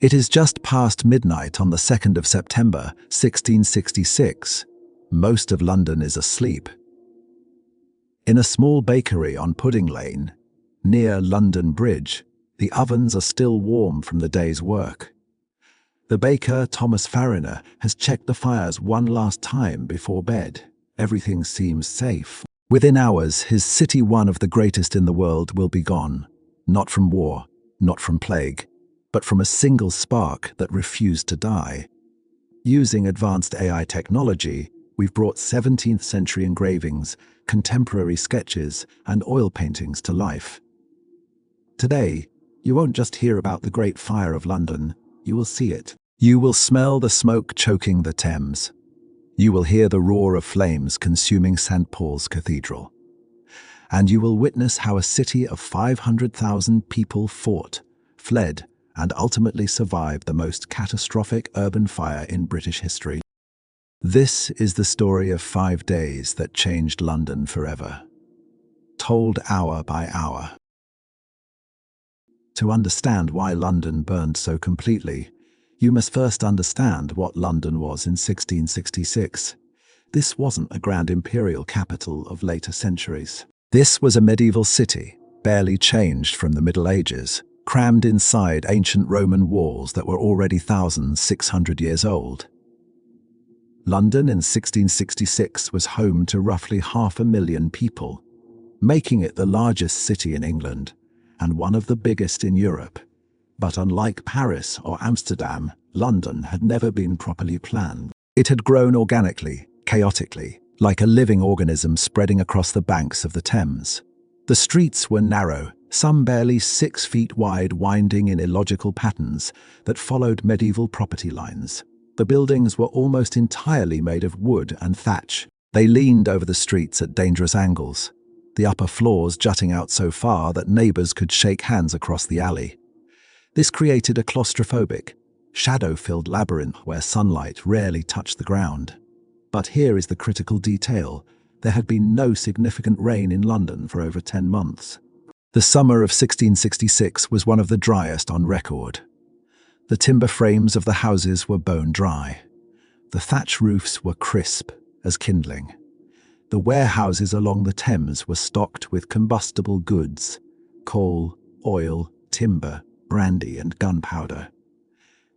It is just past midnight on the 2nd of September, 1666. Most of London is asleep. In a small bakery on Pudding Lane, near London Bridge, the ovens are still warm from the day's work. The baker, Thomas Fariner, has checked the fires one last time before bed. Everything seems safe. Within hours, his city, one of the greatest in the world, will be gone. Not from war, not from plague, but from a single spark that refused to die. Using advanced AI technology, we've brought 17th century engravings, contemporary sketches, and oil paintings to life. Today, you won't just hear about the Great Fire of London, you will see it. You will smell the smoke choking the Thames. You will hear the roar of flames consuming St. Paul's Cathedral. And you will witness how a city of 500,000 people fought, fled, and ultimately survived the most catastrophic urban fire in British history. This is the story of 5 days that changed London forever, told hour by hour. To understand why London burned so completely, you must first understand what London was in 1666. This wasn't a grand imperial capital of later centuries. This was a medieval city, barely changed from the Middle Ages, crammed inside ancient Roman walls that were already 1,600 years old. London in 1666 was home to roughly 500,000 people, making it the largest city in England and one of the biggest in Europe. But unlike Paris or Amsterdam, London had never been properly planned. It had grown organically, chaotically, like a living organism spreading across the banks of the Thames. The streets were narrow, some barely 6 feet wide, winding in illogical patterns that followed medieval property lines. The buildings were almost entirely made of wood and thatch. They leaned over the streets at dangerous angles, the upper floors jutting out so far that neighbors could shake hands across the alley. This created a claustrophobic, shadow-filled labyrinth where sunlight rarely touched the ground. But here is the critical detail. There had been no significant rain in London for over 10 months. The summer of 1666 was one of the driest on record. The timber frames of the houses were bone dry. The thatch roofs were crisp as kindling. The warehouses along the Thames were stocked with combustible goods: coal, oil, timber, brandy, and gunpowder.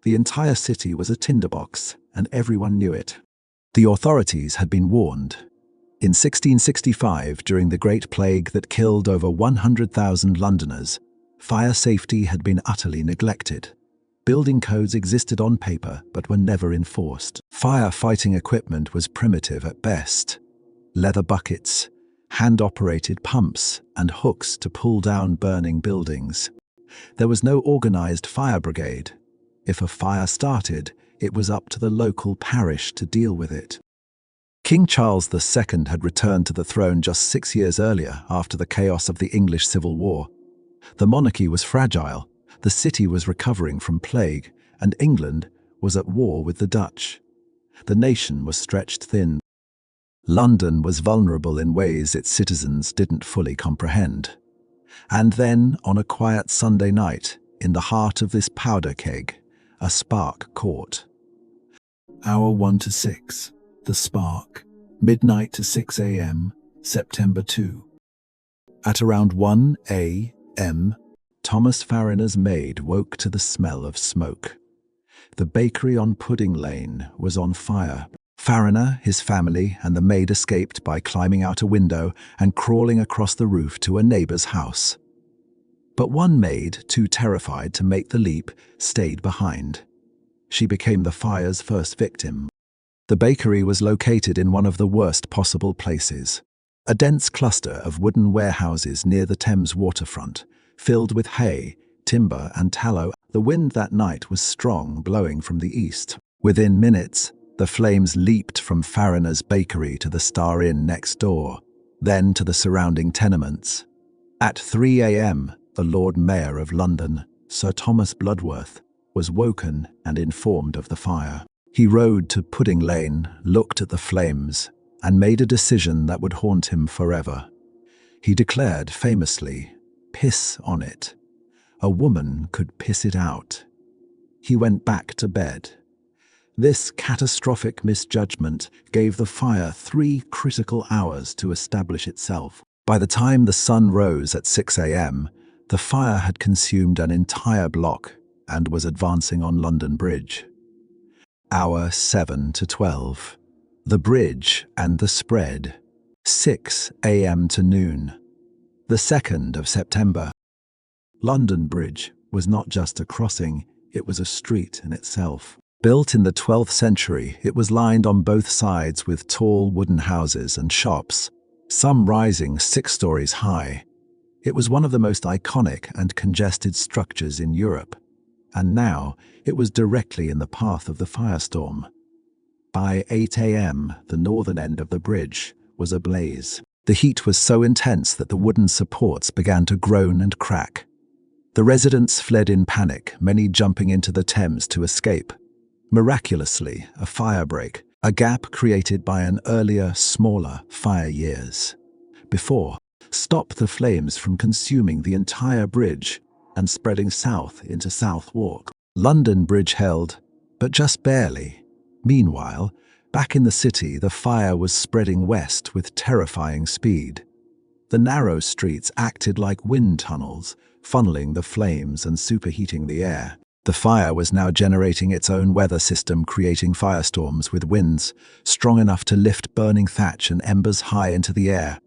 The entire city was a tinderbox, and everyone knew it. The authorities had been warned. In 1665, during the Great Plague that killed over 100,000 Londoners, fire safety had been utterly neglected. Building codes existed on paper but were never enforced. Firefighting equipment was primitive at best. Leather buckets, hand-operated pumps, and hooks to pull down burning buildings. There was no organized fire brigade. If a fire started, it was up to the local parish to deal with it. King Charles II had returned to the throne just 6 years earlier after the chaos of the English Civil War. The monarchy was fragile, the city was recovering from plague, and England was at war with the Dutch. The nation was stretched thin. London was vulnerable in ways its citizens didn't fully comprehend. And then, on a quiet Sunday night, in the heart of this powder keg, a spark caught. Hour 1 to 6. The spark. Midnight to 6 a.m. September 2. At around 1 a.m., Thomas Fariner's maid woke to the smell of smoke. The bakery on Pudding Lane was on fire. Fariner, his family, and the maid escaped by climbing out a window and crawling across the roof to a neighbor's house. But one maid, too terrified to make the leap, stayed behind. She became the fire's first victim. The bakery was located in one of the worst possible places. A dense cluster of wooden warehouses near the Thames waterfront, filled with hay, timber, and tallow. The wind that night was strong, blowing from the east. Within minutes, the flames leaped from Fariner's bakery to the Star Inn next door, then to the surrounding tenements. At 3 a.m., the Lord Mayor of London, Sir Thomas Bloodworth, was woken and informed of the fire. He rode to Pudding Lane, looked at the flames, and made a decision that would haunt him forever. He declared famously, "Piss on it. A woman could piss it out." He went back to bed. This catastrophic misjudgment gave the fire 3 critical hours to establish itself. By the time the sun rose at 6 a.m., the fire had consumed an entire block and was advancing on London Bridge. Hour 7 to 12. The bridge and the spread. 6 a.m. to noon. The 2nd of September. London Bridge was not just a crossing, it was a street in itself. Built in the 12th century, it was lined on both sides with tall wooden houses and shops, some rising 6 stories high. It was one of the most iconic and congested structures in Europe, and now it was directly in the path of the firestorm. By 8 a.m., the northern end of the bridge was ablaze. The heat was so intense that the wooden supports began to groan and crack. The residents fled in panic, many jumping into the Thames to escape. Miraculously, a firebreak, a gap created by an earlier, smaller fire years before, stopped the flames from consuming the entire bridge and spreading south into Southwark. London Bridge held, but just barely. Meanwhile, back in the city, the fire was spreading west with terrifying speed. The narrow streets acted like wind tunnels, funneling the flames and superheating the air. The fire was now generating its own weather system, creating firestorms with winds strong enough to lift burning thatch and embers high into the air,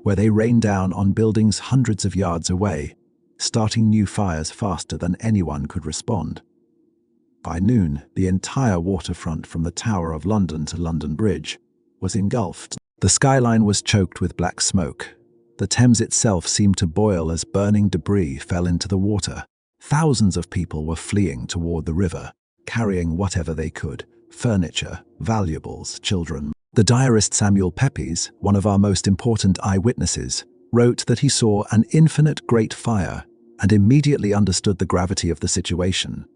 where they rained down on buildings hundreds of yards away, starting new fires faster than anyone could respond. By noon, the entire waterfront from the Tower of London to London Bridge was engulfed. The skyline was choked with black smoke. The Thames itself seemed to boil as burning debris fell into the water. Thousands of people were fleeing toward the river, carrying whatever they could: furniture, valuables, children. The diarist Samuel Pepys, one of our most important eyewitnesses, wrote that he saw an infinite great fire and immediately understood the gravity of the situation.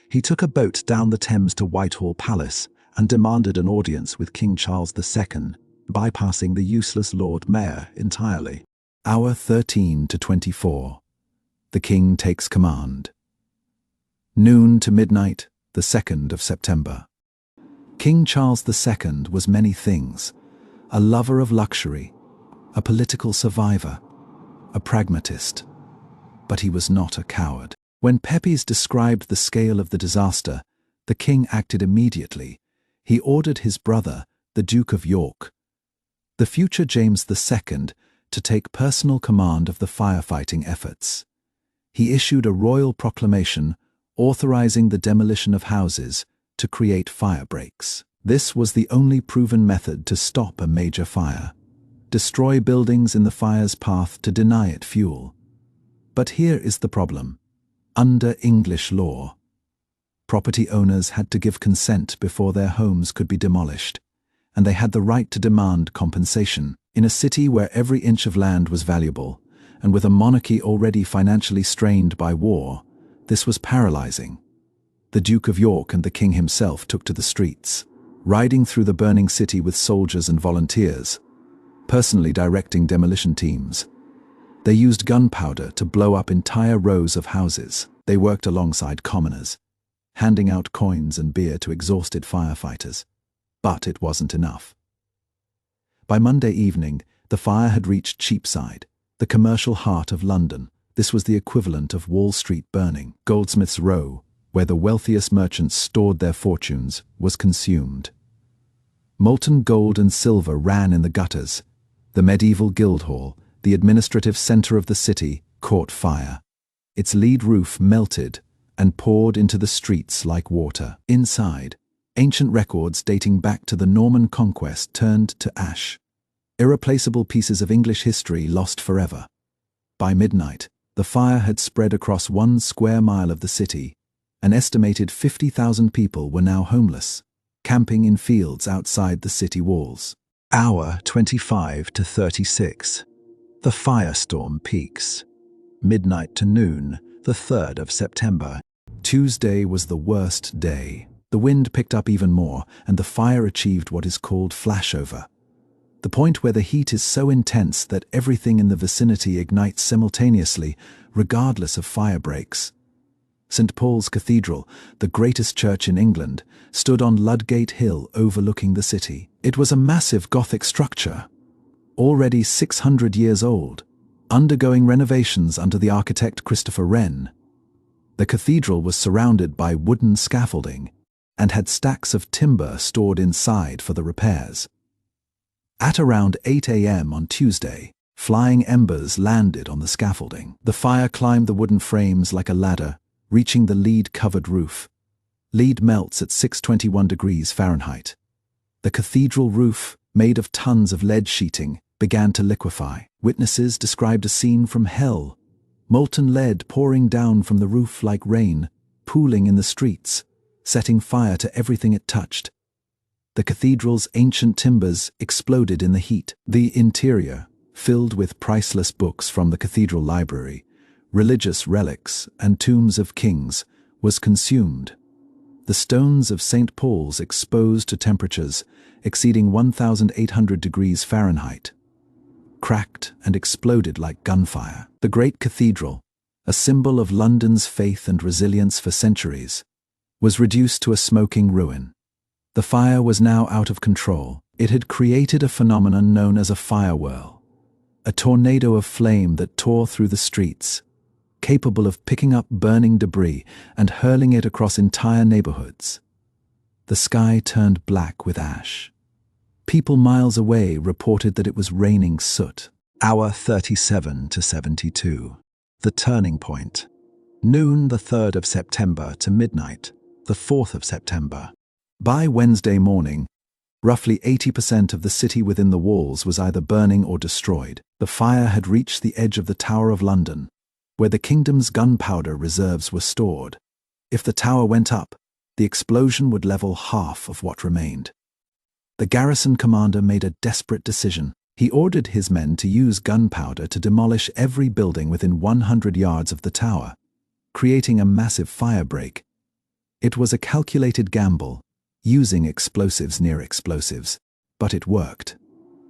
He took a boat down the Thames to Whitehall Palace and demanded an audience with King Charles II, bypassing the useless Lord Mayor entirely. Hour 13 to 24. The King takes command. Noon to midnight, the 2nd of September. King Charles II was many things: a lover of luxury, a political survivor, a pragmatist. But he was not a coward. When Pepys described the scale of the disaster, the king acted immediately. He ordered his brother, the Duke of York, the future James II, to take personal command of the firefighting efforts. He issued a royal proclamation authorizing the demolition of houses to create fire breaks. This was the only proven method to stop a major fire: destroy buildings in the fire's path to deny it fuel. But here is the problem. Under English law, property owners had to give consent before their homes could be demolished, and they had the right to demand compensation. In a city where every inch of land was valuable, and with a monarchy already financially strained by war, this was paralyzing. The Duke of York and the King himself took to the streets, riding through the burning city with soldiers and volunteers, personally directing demolition teams. They used gunpowder to blow up entire rows of houses. They worked alongside commoners, handing out coins and beer to exhausted firefighters. But it wasn't enough. By Monday evening, the fire had reached Cheapside, the commercial heart of London. This was the equivalent of Wall Street burning. Goldsmiths' Row, where the wealthiest merchants stored their fortunes, was consumed. Molten gold and silver ran in the gutters. The medieval Guildhall, the administrative center of the city, caught fire. Its lead roof melted and poured into the streets like water. Inside, ancient records dating back to the Norman conquest turned to ash. Irreplaceable pieces of English history lost forever. By midnight, the fire had spread across 1 square mile of the city. An estimated 50,000 people were now homeless, camping in fields outside the city walls. Hour 25 to 36. The firestorm peaks. Midnight to noon, the 3rd of September. Tuesday was the worst day. The wind picked up even more, and the fire achieved what is called flashover, the point where the heat is so intense that everything in the vicinity ignites simultaneously, regardless of fire breaks. St. Paul's Cathedral, the greatest church in England, stood on Ludgate Hill overlooking the city. It was a massive Gothic structure, already 600 years old, undergoing renovations under the architect Christopher Wren. The cathedral was surrounded by wooden scaffolding and had stacks of timber stored inside for the repairs. At around 8 a.m. on Tuesday, flying embers landed on the scaffolding. The fire climbed the wooden frames like a ladder, reaching the lead-covered roof. Lead melts at 621 degrees Fahrenheit. The cathedral roof, made of tons of lead sheeting, began to liquefy. Witnesses described a scene from hell, molten lead pouring down from the roof like rain, pooling in the streets, setting fire to everything it touched. The cathedral's ancient timbers exploded in the heat. The interior, filled with priceless books from the cathedral library, religious relics, and tombs of kings, was consumed. The stones of St. Paul's exposed to temperatures exceeding 1,800 degrees Fahrenheit, cracked and exploded like gunfire. The great cathedral, a symbol of London's faith and resilience for centuries, was reduced to a smoking ruin. The fire was now out of control. It had created a phenomenon known as a fire whirl, a tornado of flame that tore through the streets, capable of picking up burning debris and hurling it across entire neighborhoods. The sky turned black with ash. People miles away reported that it was raining soot. Hour 37 to 72. The turning point. Noon the 3rd of September to midnight, the 4th of September. By Wednesday morning, roughly 80% of the city within the walls was either burning or destroyed. The fire had reached the edge of the Tower of London, where the kingdom's gunpowder reserves were stored. If the tower went up, the explosion would level half of what remained. The garrison commander made a desperate decision. He ordered his men to use gunpowder to demolish every building within 100 yards of the tower, creating a massive firebreak. It was a calculated gamble, using explosives near explosives, but it worked.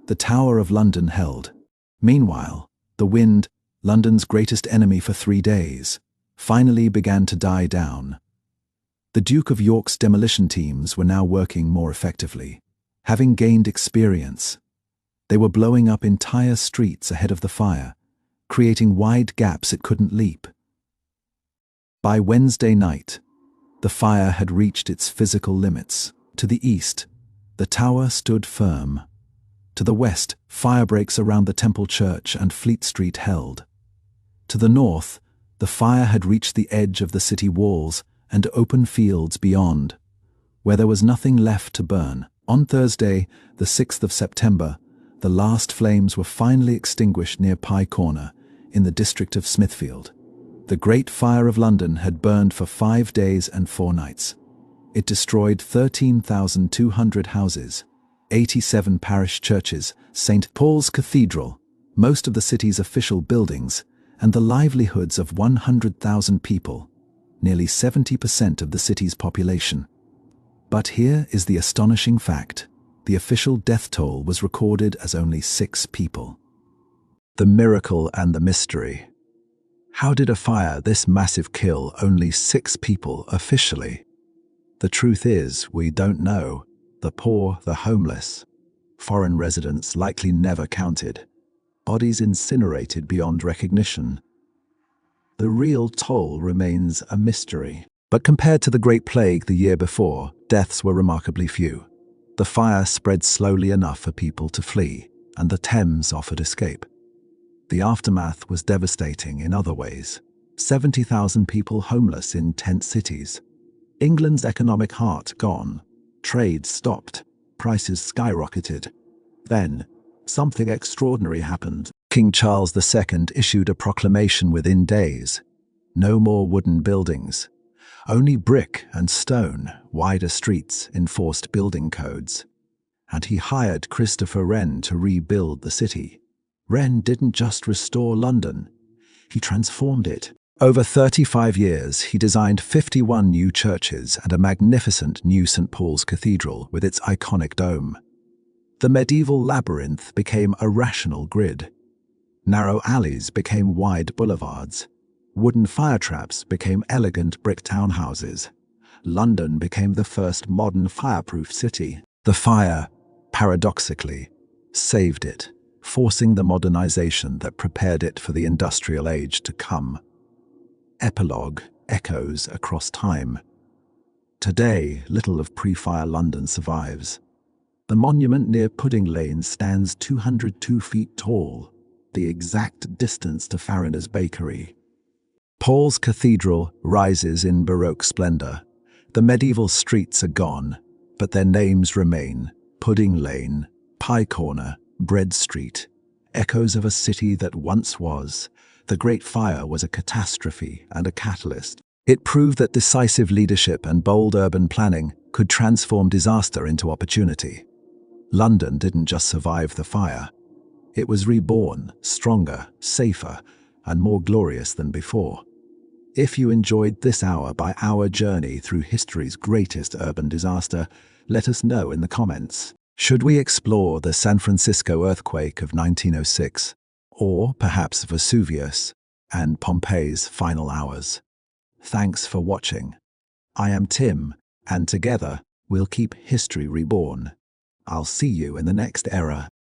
The Tower of London held. Meanwhile, the wind, London's greatest enemy for 3 days, finally began to die down. The Duke of York's demolition teams were now working more effectively. Having gained experience, they were blowing up entire streets ahead of the fire, creating wide gaps it couldn't leap. By Wednesday night, the fire had reached its physical limits. To the east, the tower stood firm. To the west, firebreaks around the Temple Church and Fleet Street held. To the north, the fire had reached the edge of the city walls and open fields beyond, where there was nothing left to burn. On Thursday, the 6th of September, the last flames were finally extinguished near Pye Corner, in the district of Smithfield. The Great Fire of London had burned for 5 days and 4 nights. It destroyed 13,200 houses, 87 parish churches, St. Paul's Cathedral, most of the city's official buildings, and the livelihoods of 100,000 people, nearly 70% of the city's population. But here is the astonishing fact. The official death toll was recorded as only 6 people. The miracle and the mystery. How did a fire this massive kill only 6 people officially? The truth is, we don't know. The poor, the homeless, foreign residents likely never counted. Bodies incinerated beyond recognition. The real toll remains a mystery. But compared to the Great Plague the year before, deaths were remarkably few. The fire spread slowly enough for people to flee, and the Thames offered escape. The aftermath was devastating in other ways. 70,000 people homeless in tent cities. England's economic heart gone. Trade stopped. Prices skyrocketed. Then, something extraordinary happened. King Charles II issued a proclamation within days. No more wooden buildings. Only brick and stone, wider streets, enforced building codes. And he hired Christopher Wren to rebuild the city. Wren didn't just restore London, he transformed it. Over 35 years, he designed 51 new churches and a magnificent new St. Paul's Cathedral with its iconic dome. The medieval labyrinth became a rational grid. Narrow alleys became wide boulevards. Wooden fire traps became elegant brick townhouses. London became the first modern fireproof city. The fire, paradoxically, saved it, forcing the modernization that prepared it for the industrial age to come. Epilogue echoes across time. Today, little of pre-fire London survives. The monument near Pudding Lane stands 202 feet tall, the exact distance to Farriner's Bakery. Paul's Cathedral rises in Baroque splendor. The medieval streets are gone, but their names remain: Pudding Lane, Pie Corner, Bread Street, echoes of a city that once was. The Great Fire was a catastrophe and a catalyst. It proved that decisive leadership and bold urban planning could transform disaster into opportunity. London didn't just survive the fire. It was reborn, stronger, safer, and more glorious than before. If you enjoyed this hour-by-hour journey through history's greatest urban disaster, let us know in the comments. Should we explore the San Francisco earthquake of 1906, or perhaps Vesuvius and Pompeii's final hours? Thanks for watching. I am Tim, and together we'll keep history reborn. I'll see you in the next era.